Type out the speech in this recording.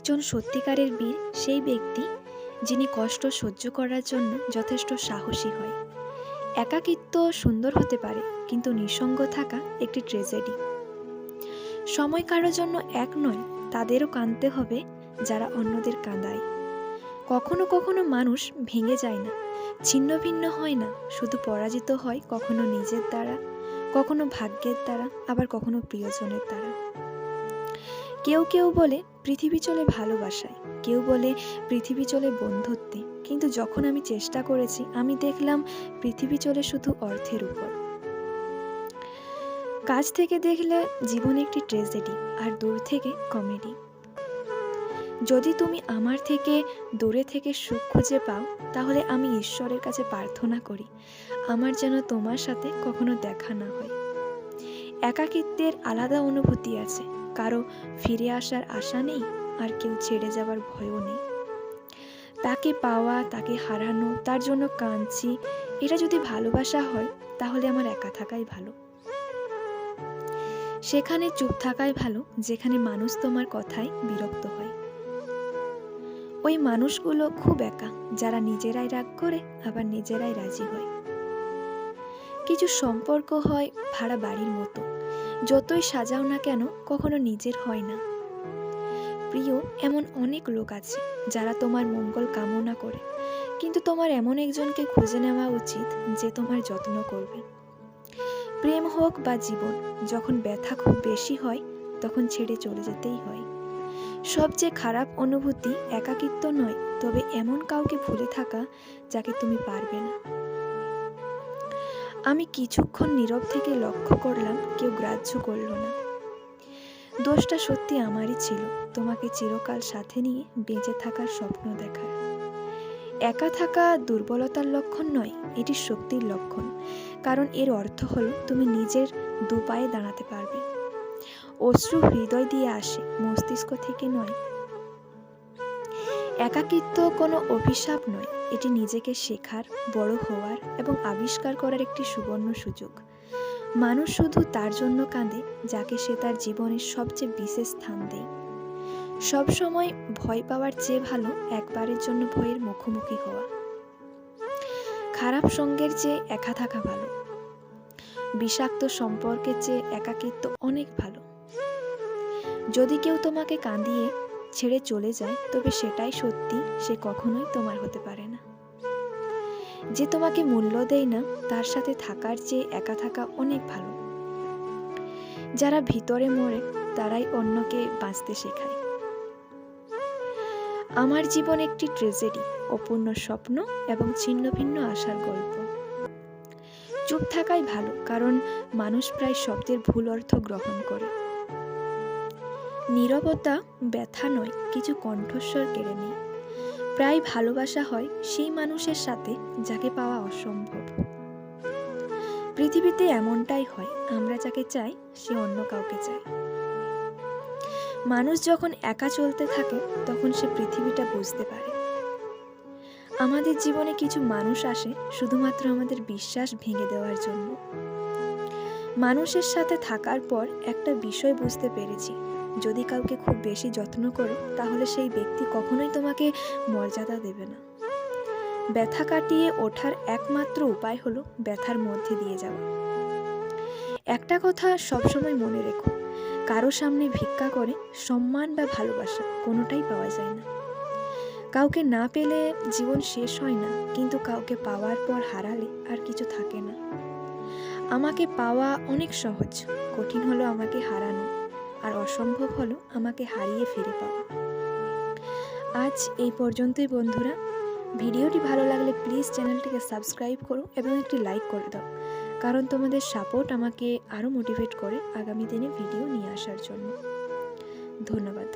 একজন সত্যিকারের বীর সেই ব্যক্তি যিনি কষ্ট সহ্য করার জন্য যথেষ্ট সাহসী হয়। একাকিত্ব সুন্দর হতে পারে, কিন্তু নিঃসঙ্গ থাকা একটি ট্র্যাজেডি। সময় কারোর জন্য এক নয়, তাদেরও কাঁদতে হবে যারা অন্যদের কাঁদায়। কখনো কখনো মানুষ ভেঙে যায় না, ছিন্ন ভিন্ন হয় না, শুধু পরাজিত হয় কখনো নিজের দ্বারা, কখনো ভাগ্যের দ্বারা, আবার কখনো প্রিয়জনের দ্বারা। কেউ কেউ বলে পৃথিবী চলে ভালোবাসায়, কেউ বলে পৃথিবী চলে বন্ধুত্বে, কিন্তু যখন আমি চেষ্টা করেছি আমি দেখলাম পৃথিবী চলে শুধু অর্থের উপর। কাছ থেকে দেখলে জীবন একটি ট্র্যাজেডি, আর দূর থেকে কমেডি। যদি তুমি আমার থেকে দূরে থেকে সুখ খুঁজে পাও, তাহলে আমি ঈশ্বরের কাছে প্রার্থনা করি আমার যেন তোমার সাথে কখনো দেখা না হয়। একাকিত্বের আলাদা অনুভূতি আছে, কারো ফিরে আসার আশা নেই, আর কেউ ছেড়ে যাবার ভয়ও নেই। তাকে পাওয়া, তাকে হারানো, তার জন্য কাঁদছি, এটা যদি ভালোবাসা হয় তাহলে আমার একা থাকাই ভালো। সেখানে চুপ থাকাই ভালো যেখানে মানুষ তোমার কথায় বিরক্ত হয়। ওই মানুষগুলো খুব একা, যারা নিজেরাই রাগ করে আবার নিজেরাই রাজি হয়। কিছু সম্পর্ক হয় ভাড়া বাড়ির মতো, যতই সাজাও না কেন কখনো নিজের হয় না। প্রিয় এমন অনেক লোক আছে যারা তোমার মঙ্গল কামনা করে, কিন্তু তোমার এমন একজনকে খুঁজে নেওয়া উচিত যে তোমার যত্ন করবে। প্রেম হোক বা জীবন, যখন ব্যথা খুব বেশি হয় তখন ছেড়ে চলে যেতেই হয়। সবচেয়ে খারাপ অনুভূতি একাকিত্ব নয়, তবে এমন কাউকে ভুলে থাকা যাকে তুমি পারবে না। আমি কিছুক্ষণ নীরব থেকে লক্ষ্য করলাম কেউ গ্রাহ্য করল না। দোষটা সত্যি আমারই ছিল, তোমাকে চিরকাল সাথে নিয়ে বেঁচে থাকার স্বপ্ন দেখার। একা থাকা দুর্বলতার লক্ষণ নয়, এটি শক্তির লক্ষণ, কারণ এর অর্থ হলো তুমি নিজের দুপায়ে দাঁড়াতে পারবে। অশ্রু হৃদয় দিয়ে আসে, মস্তিষ্ক থেকে নয়। একাকিত্ব কোনো অভিশাপ নয়, এটি নিজেকে শেখার, বড় হওয়ার এবং আবিষ্কার করার একটি সুবর্ণ সুযোগ। মানুষ শুধু তার জন্য কাঁদে যাকে সে তার জীবনের সবচেয়ে বিশেষ স্থান দেয়। সবসময় ভয় পাওয়ার চেয়ে ভালো একবারের জন্য ভয়ের মুখোমুখি হওয়া। খারাপ সঙ্গের চেয়ে একা থাকা ভালো, বিষাক্ত সম্পর্কের চেয়ে একাকিত্ব অনেক ভালো। যদি কেউ তোমাকে কাঁদিয়ে ছেড়ে চলে যায়, তবে সেটাই সত্যি, সে কখনোই তোমার হতে পারে না। যে তোমাকে মূল্য দেয় না, তার সাথে থাকার চেয়ে একা থাকা অনেক ভালো। যারা ভিতরে মরে তারাই অন্যকে বাঁচতে শেখায়। আমার জীবন একটি ট্র্যাজেডি, অপূর্ণ স্বপ্ন এবং ছিন্ন ভিন্ন আশার গল্প। চুপ থাকাই ভালো, কারণ মানুষ প্রায় শব্দের ভুল অর্থ গ্রহণ করে। নীরবতা ব্যথা নয়, কিছু কণ্ঠস্বর কেড়ে নেয়। প্রায় ভালোবাসা হয় সেই মানুষের সাথে যাকে পাওয়া অসম্ভব। পৃথিবীতে এমনটাই হয়, আমরা যাকে চাই সে অন্য কাউকে চায়। মানুষ যখন একা চলতে থাকে তখন সে পৃথিবীটা বুঝতে পারে। আমাদের জীবনে কিছু মানুষ আসে শুধুমাত্র আমাদের বিশ্বাস ভেঙে দেওয়ার জন্য। মানুষের সাথে থাকার পর একটা বিষয় বুঝতে পেরেছি, যদি কাউকে খুব বেশি যত্ন করো তাহলে সেই ব্যক্তি কখনোই তোমাকে মর্যাদা দেবে না। ব্যথা কাটিয়ে ওঠার একমাত্র উপায় হলো ব্যথার মধ্যে দিয়ে যাওয়া। একটা কথা সবসময় মনে রেখো, কারো সামনে ভিক্ষা করে সম্মান বা ভালোবাসা কোনোটাই পাওয়া যায় না। কাউকে না পেলে জীবন শেষ হয় না, কিন্তু কাউকে পাওয়ার পর হারালে আর কিছু থাকে না। আমাকে পাওয়া অনেক সহজ, কঠিন হলো আমাকে হারানো, আর অসম্ভব হলো আমাকে হারিয়ে ফিরে পাওয়া। আজ এই পর্যন্তই বন্ধুরা। ভিডিওটি ভালো লাগলে প্লিজ চ্যানেলটিকে সাবস্ক্রাইব করো এবং একটি লাইক করে দাও, কারণ তোমাদের সাপোর্ট আমাকে আরও মোটিভেট করে আগামী দিনে ভিডিও নিয়ে আসার জন্য। ধন্যবাদ।